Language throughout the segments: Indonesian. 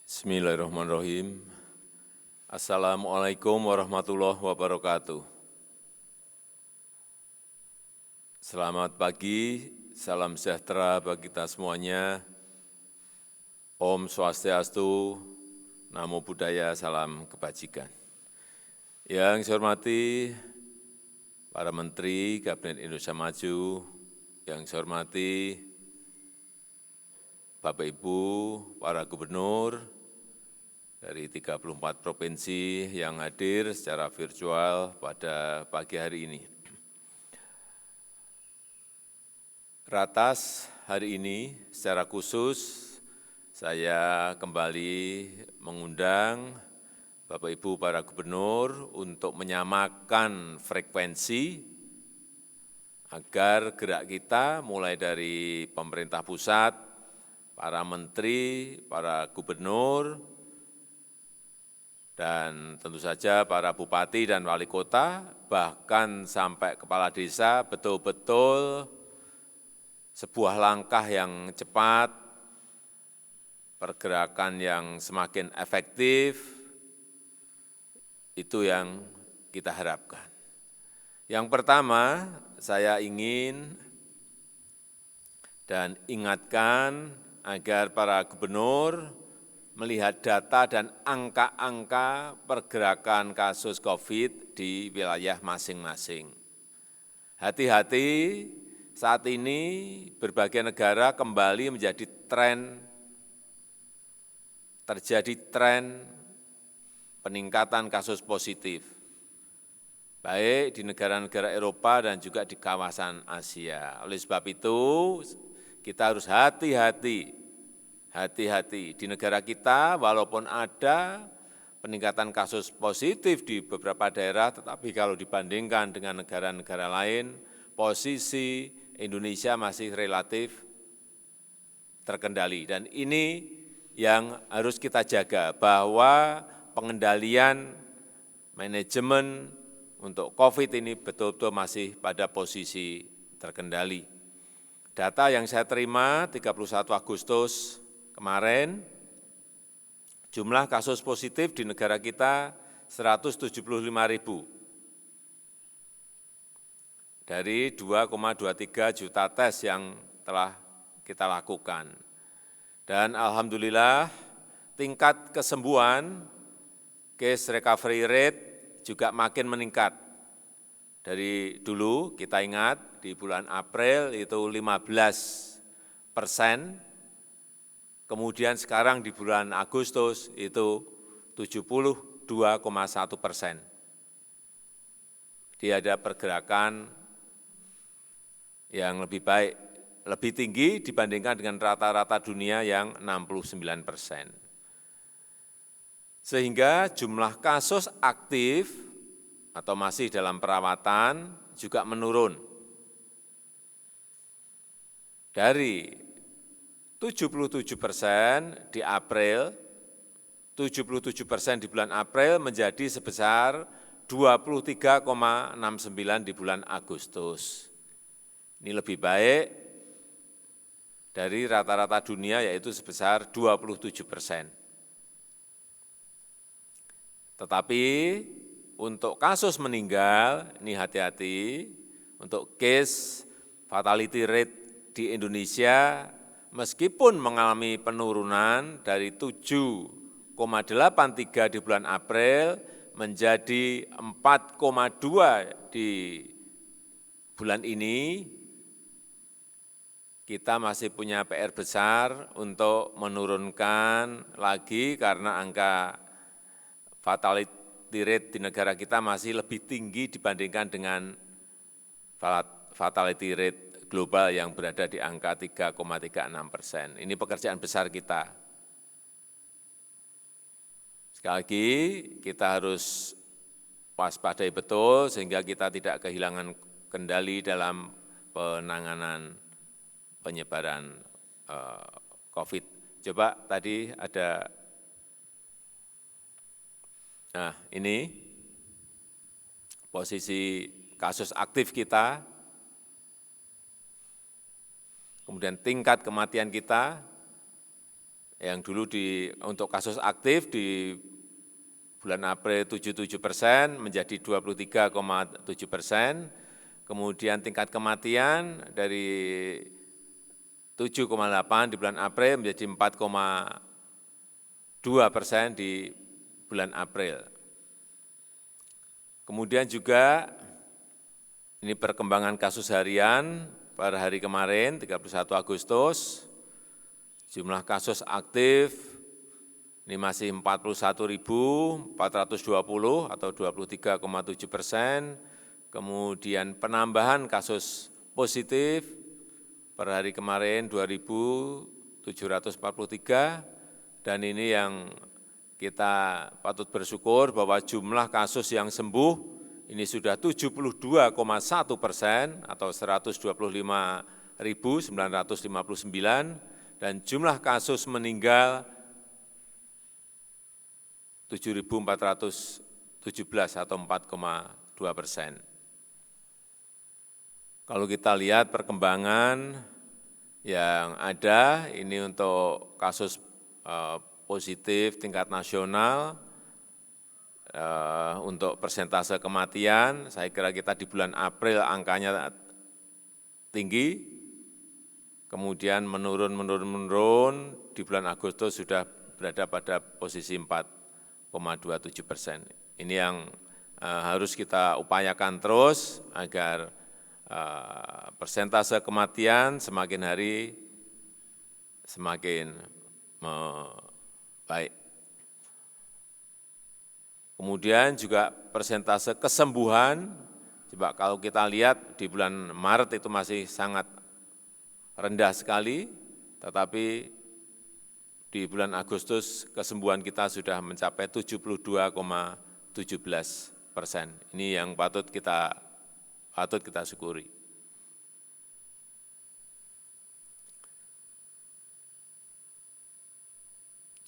Bismillahirrahmanirrahim. Assalamualaikum warahmatullahi wabarakatuh. Selamat pagi, salam sejahtera bagi kita semuanya. Om Swastiastu, Namo Buddhaya, salam kebajikan. Yang saya hormati para Menteri Kabinet Indonesia Maju, yang saya hormati Bapak Ibu, para Gubernur, dari 34 provinsi yang hadir secara virtual pada pagi hari ini. Ratas hari ini secara khusus saya kembali mengundang Bapak Ibu para Gubernur untuk menyamakan frekuensi agar gerak kita mulai dari pemerintah pusat, para menteri, para gubernur, dan tentu saja para bupati dan wali kota, bahkan sampai kepala desa, betul-betul sebuah langkah yang cepat, pergerakan yang semakin efektif, itu yang kita harapkan. Yang pertama, saya ingin dan ingatkan agar para gubernur melihat data dan angka-angka pergerakan kasus COVID di wilayah masing-masing. Hati-hati, saat ini berbagai negara kembali terjadi tren peningkatan kasus positif, baik di negara-negara Eropa dan juga di kawasan Asia. Oleh sebab itu, kita harus hati-hati di negara kita, walaupun ada peningkatan kasus positif di beberapa daerah, tetapi kalau dibandingkan dengan negara-negara lain, posisi Indonesia masih relatif terkendali. Dan ini yang harus kita jaga, bahwa pengendalian manajemen untuk COVID ini betul-betul masih pada posisi terkendali. Data yang saya terima 31 Agustus kemarin, jumlah kasus positif di negara kita 175.000 dari 2,23 juta tes yang telah kita lakukan. Dan alhamdulillah tingkat kesembuhan, case recovery rate juga makin meningkat. Dari dulu kita ingat di bulan April itu 15%, kemudian sekarang di bulan Agustus itu 72,1%. Dia ada pergerakan yang lebih baik, lebih tinggi dibandingkan dengan rata-rata dunia yang 69%. Sehingga jumlah kasus aktif atau masih dalam perawatan juga menurun. Dari 77% di April, 77% di bulan April menjadi sebesar 23,69 di bulan Agustus. Ini lebih baik dari rata-rata dunia, yaitu sebesar 27%. Tetapi untuk kasus meninggal, ini hati-hati, untuk case fatality rate di Indonesia meskipun mengalami penurunan dari 7,83 di bulan April menjadi 4,2 di bulan ini, kita masih punya PR besar untuk menurunkan lagi karena angka fatality rate di negara kita masih lebih tinggi dibandingkan dengan fatality rate global yang berada di angka 3,36%. Ini pekerjaan besar kita. Sekali lagi, kita harus waspadai betul sehingga kita tidak kehilangan kendali dalam penanganan penyebaran COVID. Coba tadi ada, nah ini posisi kasus aktif kita, kemudian tingkat kematian kita, yang dulu untuk kasus aktif di bulan April 77% menjadi 23,7%, kemudian tingkat kematian dari 7,8 di bulan April menjadi 4,2% di bulan April. Kemudian juga ini perkembangan kasus harian per hari kemarin 31 Agustus, jumlah kasus aktif ini masih 41.420 atau 23,7%, kemudian penambahan kasus positif per hari kemarin 2.743, dan ini yang kita patut bersyukur bahwa jumlah kasus yang sembuh ini sudah 72,1% atau 125.959, dan jumlah kasus meninggal 7.417 atau 4,2%. Kalau kita lihat perkembangan yang ada, ini untuk kasus positif tingkat nasional, untuk persentase kematian, saya kira kita di bulan April angkanya tinggi, kemudian menurun, di bulan Agustus sudah berada pada posisi 4,27%. Ini yang harus kita upayakan terus agar persentase kematian semakin hari semakin baik. Kemudian juga persentase kesembuhan, coba kalau kita lihat di bulan Maret itu masih sangat rendah sekali, tetapi di bulan Agustus kesembuhan kita sudah mencapai 72,17%. Ini yang patut kita syukuri.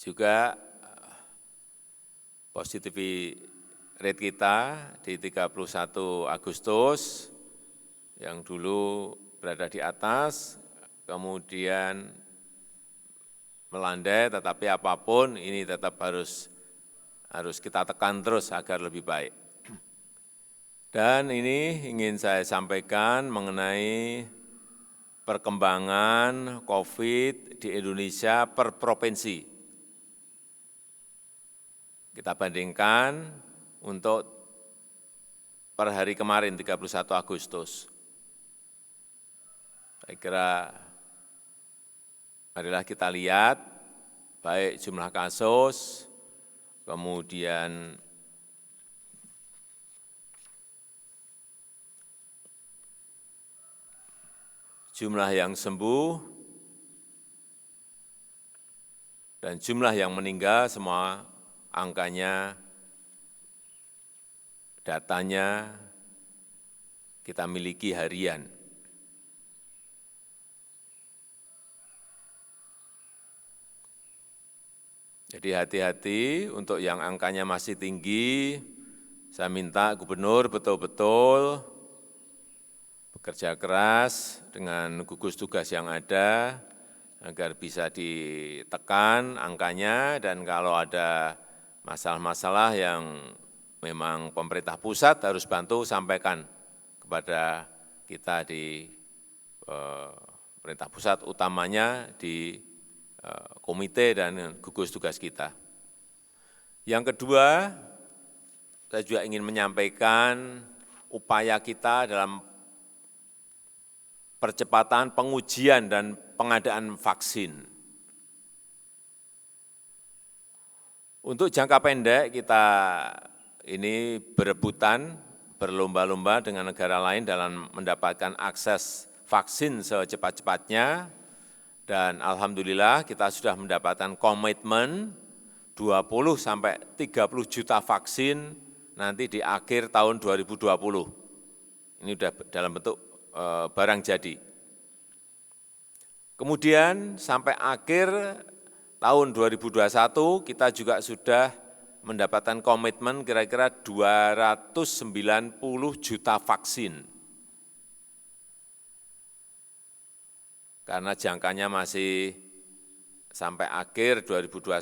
Juga positivity rate kita di 31 Agustus yang dulu berada di atas, kemudian melandai, tetapi apapun ini tetap harus kita tekan terus agar lebih baik. Dan ini ingin saya sampaikan mengenai perkembangan COVID di Indonesia per provinsi. Kita bandingkan untuk per hari kemarin 31 Agustus. Saya kira marilah kita lihat baik jumlah kasus, kemudian jumlah yang sembuh, dan jumlah yang meninggal, semua angkanya, datanya kita miliki harian. Jadi hati-hati untuk yang angkanya masih tinggi, saya minta gubernur betul-betul bekerja keras dengan gugus tugas yang ada agar bisa ditekan angkanya, dan kalau ada masalah-masalah yang memang pemerintah pusat harus bantu sampaikan kepada kita di pemerintah pusat, utamanya di komite dan gugus tugas kita. Yang kedua, saya juga ingin menyampaikan upaya kita dalam percepatan pengujian dan pengadaan vaksin. Untuk jangka pendek kita ini berebutan, berlomba-lomba dengan negara lain dalam mendapatkan akses vaksin secepat-cepatnya, dan alhamdulillah kita sudah mendapatkan komitmen 20 sampai 30 juta vaksin nanti di akhir tahun 2020. Ini sudah dalam bentuk barang jadi. Kemudian sampai akhir tahun 2021 kita juga sudah mendapatkan komitmen kira-kira 290 juta vaksin. Karena jangkanya masih sampai akhir 2021,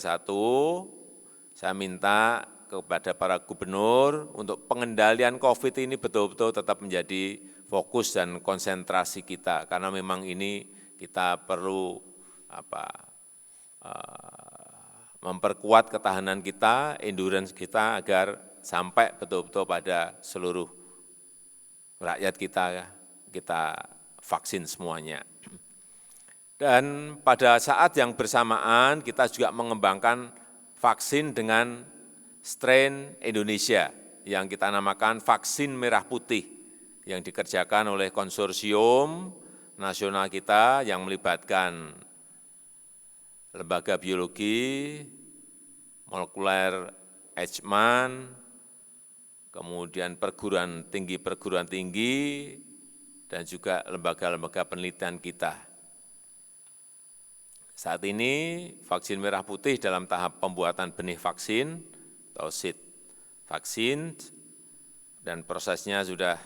saya minta kepada para gubernur untuk pengendalian COVID ini betul-betul tetap menjadi fokus dan konsentrasi kita, karena memang ini kita perlu memperkuat ketahanan kita, endurance kita agar sampai betul-betul pada seluruh rakyat kita vaksin semuanya. Dan pada saat yang bersamaan kita juga mengembangkan vaksin dengan strain Indonesia yang kita namakan vaksin merah putih yang dikerjakan oleh konsorsium nasional kita yang melibatkan lembaga biologi, molekuler Eijkman, kemudian perguruan tinggi, dan juga lembaga-lembaga penelitian kita. Saat ini vaksin merah putih dalam tahap pembuatan benih vaksin atau seed vaksin, dan prosesnya sudah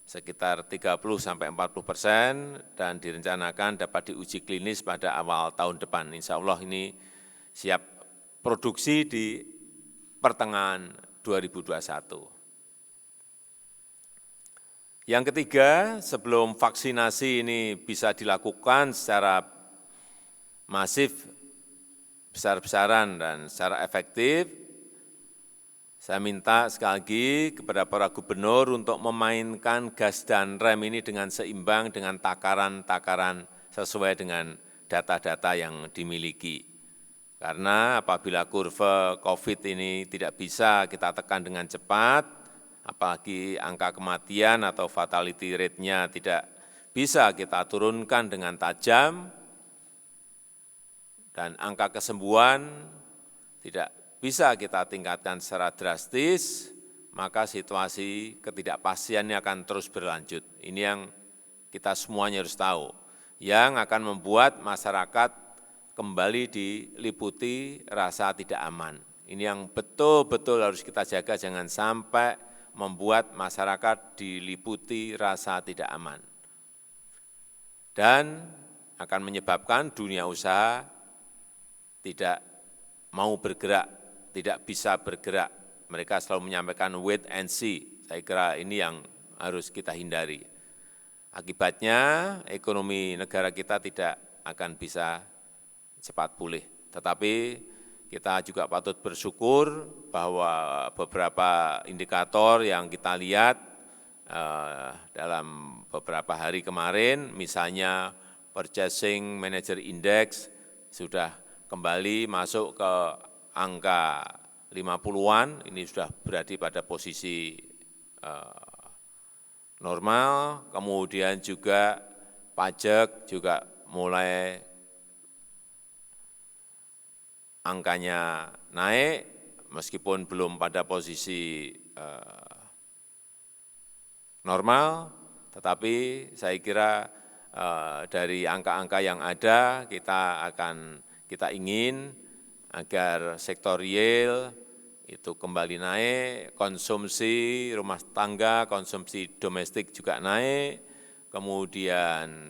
sekitar 30-40% dan direncanakan dapat diuji klinis pada awal tahun depan. Insya Allah ini siap produksi di pertengahan 2021. Yang ketiga, sebelum vaksinasi ini bisa dilakukan secara masif, besar-besaran dan secara efektif, saya minta sekali lagi kepada para gubernur untuk memainkan gas dan rem ini dengan seimbang dengan takaran-takaran sesuai dengan data-data yang dimiliki. Karena apabila kurva COVID ini tidak bisa kita tekan dengan cepat, apalagi angka kematian atau fatality rate-nya tidak bisa kita turunkan dengan tajam, dan angka kesembuhan tidak bisa kita tingkatkan secara drastis, maka situasi ketidakpastiannya akan terus berlanjut. Ini yang kita semuanya harus tahu, yang akan membuat masyarakat kembali diliputi rasa tidak aman. Ini yang betul-betul harus kita jaga, jangan sampai membuat masyarakat diliputi rasa tidak aman. Dan akan menyebabkan dunia usaha tidak mau bergerak, tidak bisa bergerak. Mereka selalu menyampaikan wait and see. Saya kira ini yang harus kita hindari. Akibatnya ekonomi negara kita tidak akan bisa cepat pulih. Tetapi kita juga patut bersyukur bahwa beberapa indikator yang kita lihat dalam beberapa hari kemarin, misalnya Purchasing Manager Index sudah kembali masuk ke angka 50-an, ini sudah berada pada posisi normal, kemudian juga pajak juga mulai angkanya naik, meskipun belum pada posisi normal, tetapi saya kira dari angka-angka yang ada kita ingin agar sektor real itu kembali naik, konsumsi rumah tangga, konsumsi domestik juga naik, kemudian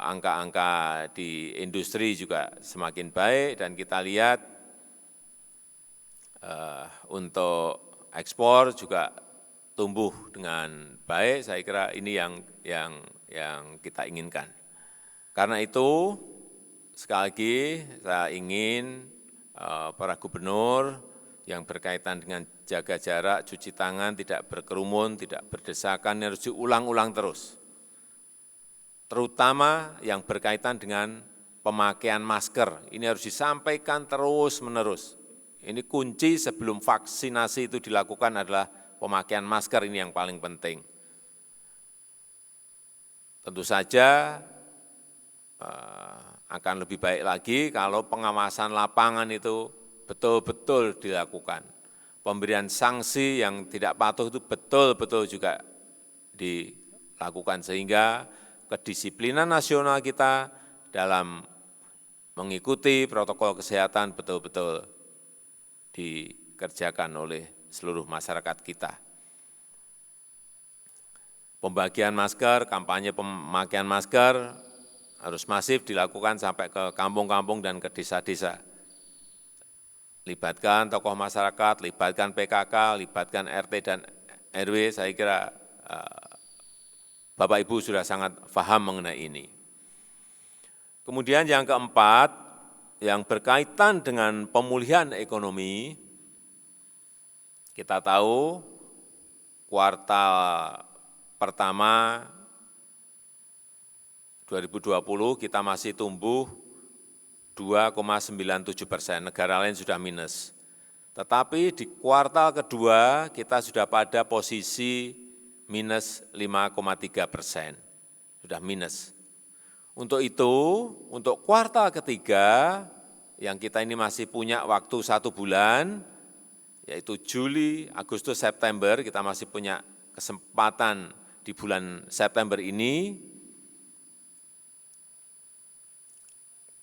angka-angka di industri juga semakin baik, dan kita lihat untuk ekspor juga tumbuh dengan baik. Saya kira ini yang kita inginkan. Karena itu, sekali lagi saya ingin para gubernur yang berkaitan dengan jaga jarak, cuci tangan, tidak berkerumun, tidak berdesakan, harus diulang-ulang terus. Terutama yang berkaitan dengan pemakaian masker, ini harus disampaikan terus-menerus. Ini kunci sebelum vaksinasi itu dilakukan adalah pemakaian masker, ini yang paling penting. Tentu saja akan lebih baik lagi kalau pengawasan lapangan itu betul-betul dilakukan. Pemberian sanksi yang tidak patuh itu betul-betul juga dilakukan, sehingga kedisiplinan nasional kita dalam mengikuti protokol kesehatan betul-betul dikerjakan oleh seluruh masyarakat kita. Pembagian masker, kampanye pemakaian masker harus masif dilakukan sampai ke kampung-kampung dan ke desa-desa. Libatkan tokoh masyarakat, libatkan PKK, libatkan RT dan RW, saya kira Bapak Ibu sudah sangat paham mengenai ini. Kemudian yang keempat, yang berkaitan dengan pemulihan ekonomi, kita tahu kuartal pertama 2020 kita masih tumbuh 2,97%, negara lain sudah minus. Tetapi di kuartal kedua kita sudah pada posisi minus 5,3%, sudah minus. Untuk itu, untuk kuartal ketiga, yang kita ini masih punya waktu 1 bulan, yaitu Juli, Agustus, September, kita masih punya kesempatan di bulan September ini.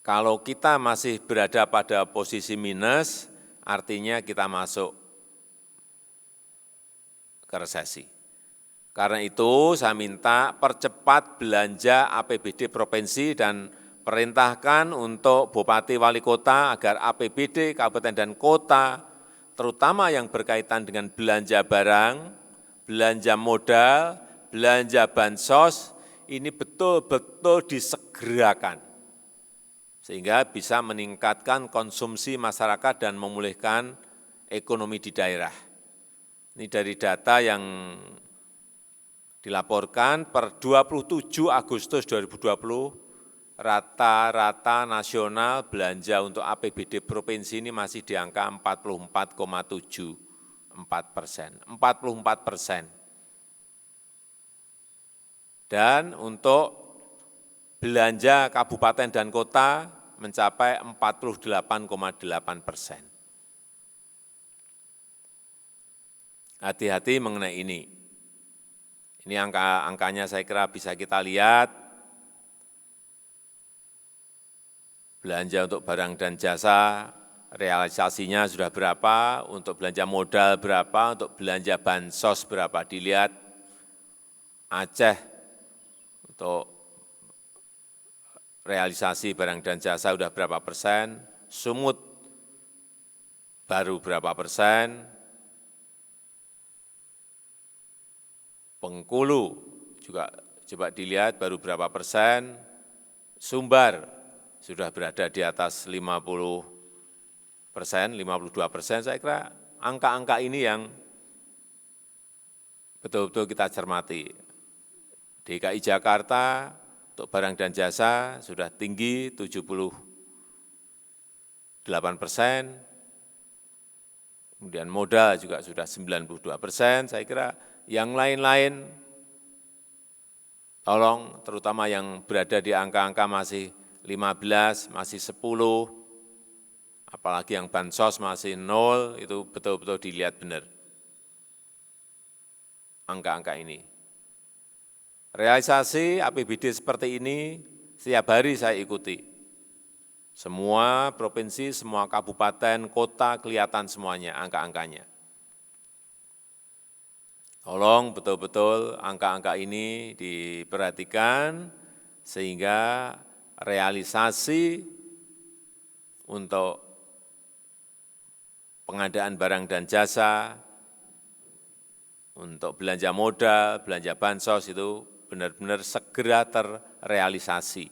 Kalau kita masih berada pada posisi minus, artinya kita masuk ke resesi. Karena itu saya minta percepat belanja APBD provinsi dan perintahkan untuk Bupati Wali Kota agar APBD kabupaten dan kota, terutama yang berkaitan dengan belanja barang, belanja modal, belanja bansos, ini betul-betul disegerakan. Sehingga bisa meningkatkan konsumsi masyarakat dan memulihkan ekonomi di daerah. Ini dari data yang dilaporkan per 27 Agustus 2020, rata-rata nasional belanja untuk APBD provinsi ini masih di angka 44,74%. 44%. Dan untuk belanja kabupaten dan kota mencapai 48,8%. Hati-hati mengenai ini. Ini angkanya saya kira bisa kita lihat. Belanja untuk barang dan jasa, realisasinya sudah berapa, untuk belanja modal berapa, untuk belanja bansos berapa. Dilihat Aceh untuk realisasi barang dan jasa sudah berapa persen, Sumut baru berapa persen, Bengkulu juga coba dilihat baru berapa persen, Sumbar sudah berada di atas 50%, 52%, saya kira angka-angka ini yang betul-betul kita cermati. DKI Jakarta untuk barang dan jasa sudah tinggi 78%, kemudian modal juga sudah 92%, saya kira yang lain-lain, tolong terutama yang berada di angka-angka masih 15, masih 10, apalagi yang bansos masih 0, itu betul-betul dilihat benar angka-angka ini. Realisasi APBD seperti ini setiap hari saya ikuti. Semua provinsi, semua kabupaten, kota kelihatan semuanya angka-angkanya. Tolong betul-betul angka-angka ini diperhatikan sehingga realisasi untuk pengadaan barang dan jasa, untuk belanja modal, belanja bansos itu benar-benar segera terrealisasi.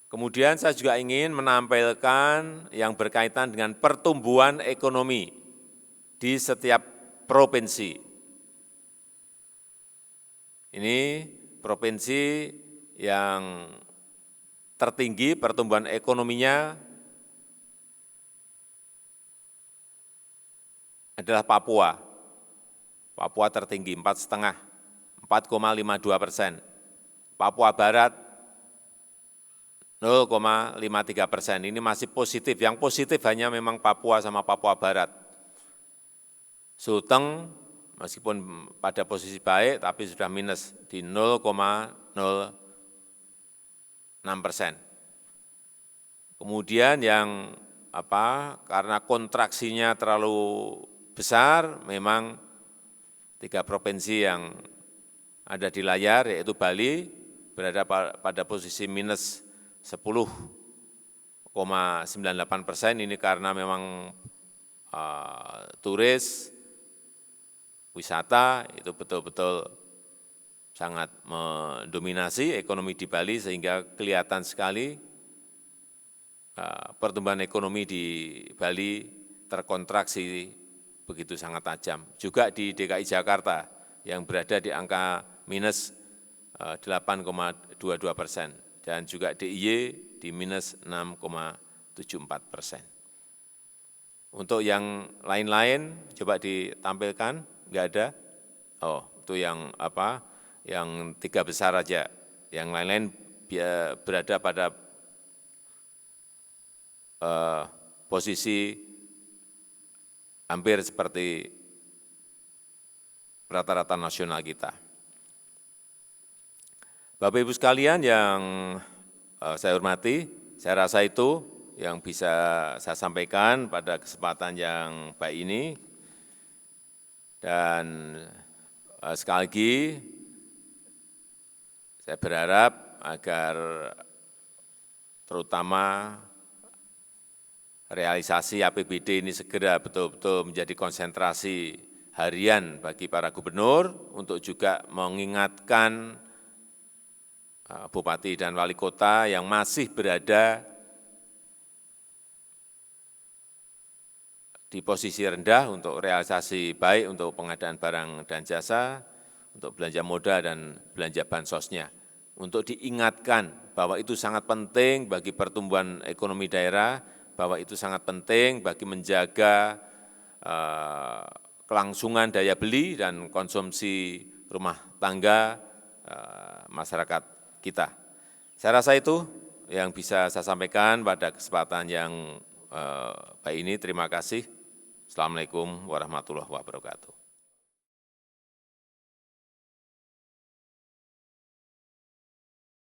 Kemudian saya juga ingin menampilkan yang berkaitan dengan pertumbuhan ekonomi di setiap provinsi. Ini provinsi yang tertinggi pertumbuhan ekonominya adalah Papua. Papua tertinggi 4,5, 4,52%. Papua Barat 0,53%, ini masih positif. Yang positif hanya memang Papua sama Papua Barat. Sulteng meskipun pada posisi baik tapi sudah minus di 0,06%. Kemudian yang karena kontraksinya terlalu besar, memang 3 provinsi yang ada di layar, yaitu Bali, berada pada posisi minus 10,98%. Ini karena memang turis, wisata itu betul-betul sangat mendominasi ekonomi di Bali, sehingga kelihatan sekali pertumbuhan ekonomi di Bali terkontraksi begitu sangat tajam. Juga di DKI Jakarta yang berada di angka minus 8,22%, dan juga DIY di minus 6,74%. Untuk yang lain-lain coba ditampilkan, enggak ada. Oh, itu yang apa? Yang 3 besar aja. Yang lain-lain berada pada posisi hampir seperti rata-rata nasional kita. Bapak Ibu sekalian yang saya hormati, saya rasa itu yang bisa saya sampaikan pada kesempatan yang baik ini. Dan sekali lagi, saya berharap agar terutama realisasi APBD ini segera betul-betul menjadi konsentrasi harian bagi para gubernur, untuk juga mengingatkan bupati dan wali kota yang masih berada di posisi rendah untuk realisasi baik untuk pengadaan barang dan jasa, untuk belanja modal dan belanja bansosnya. Untuk diingatkan bahwa itu sangat penting bagi pertumbuhan ekonomi daerah, bahwa itu sangat penting bagi menjaga kelangsungan daya beli dan konsumsi rumah tangga masyarakat kita. Saya rasa itu yang bisa saya sampaikan pada kesempatan yang baik ini. Terima kasih. Assalamualaikum warahmatullahi wabarakatuh.